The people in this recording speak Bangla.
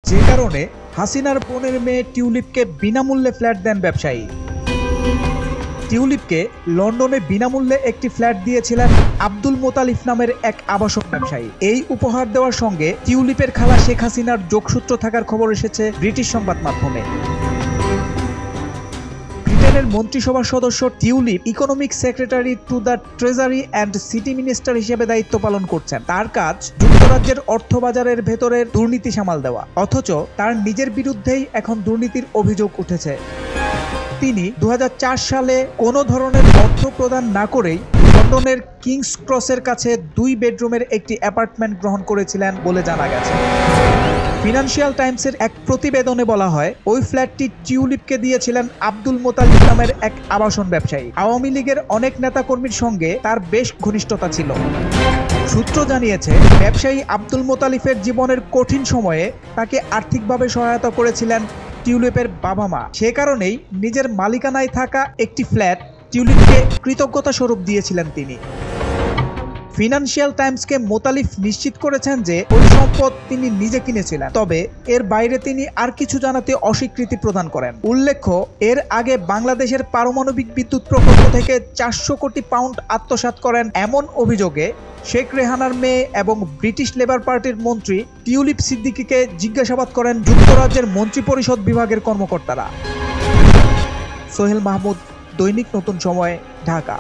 যে কারণে হাসিনার বোনের মেয়ে টিউলিপকে বিনামূল্যে ফ্ল্যাট দেন ব্যবসায়ী। টিউলিপকে লন্ডনে বিনামূল্যে একটি ফ্ল্যাট দিয়েছিলেন আব্দুল মোতালিফ নামের এক আবাসন ব্যবসায়ী। এই উপহার দেওয়ার সঙ্গে টিউলিপের খালা শেখ হাসিনার যোগসূত্র থাকার খবর এসেছে ব্রিটিশ সংবাদ মাধ্যমে। ব্রিটেনের মন্ত্রিসভার সদস্য tulip economic secretary to the treasury and city minister হিসেবে দায়িত্ব পালন করছেন। তার কাজ যুক্তরাজ্যের অর্থবাজারের ভেতরের দুর্নীতি সামাল দেওয়া, অথচ তার নিজের বিরুদ্ধেই এখন দুর্নীতির অভিযোগ উঠেছে। তিনি 2004 সালে কোনো ধরনের অর্থ প্রদান না করেই লন্ডনের কিংস ক্রসের কাছে 2 বেডরুমের একটি অ্যাপার্টমেন্ট গ্রহণ করেছিলেন বলে জানা গেছে। ফিনান্সিয়াল টাইমসের এক প্রতিবেদনে বলা হয়, ওই ফ্ল্যাটটি টিউলিপকে দিয়েছিলেন আব্দুল মোতালিফ নামের এক আবাসন ব্যবসায়ী। আওয়ামী লীগের অনেক নেতাকর্মীর সঙ্গে তার বেশ ঘনিষ্ঠতা ছিল। সূত্র জানিয়েছে, ব্যবসায়ী আব্দুল মোতালিফের জীবনের কঠিন সময়ে তাকে আর্থিকভাবে সহায়তা করেছিলেন টিউলিপের বাবা মা। সে কারণেই নিজের মালিকানায় থাকা একটি ফ্ল্যাট টিউলিপকে কৃতজ্ঞতা স্বরূপ দিয়েছিলেন তিনি। ফিনান্সিয়াল টাইমসকে মোতালিফ নিশ্চিত করেছেন যে ওই সম্পদ তিনি নিজে কিনেছিলেন, তবে এর বাইরে তিনি আর কিছু জানাতে অস্বীকৃতি প্রদান করেন। উল্লেখ্য, এর আগে বাংলাদেশের পারমাণবিক বিদ্যুৎ প্রকল্প থেকে 400 কোটি পাউন্ড আত্মসাৎ করেন এমন অভিযোগে শেখ রেহানার মেয়ে এবং ব্রিটিশ লেবার পার্টির মন্ত্রী টিউলিপ সিদ্দিকীকে জিজ্ঞাসাবাদ করেন যুক্তরাজ্যের মন্ত্রিপরিষদ বিভাগের কর্মকর্তারা। সোহেল মাহমুদ, দৈনিক নতুন সময়, ঢাকা।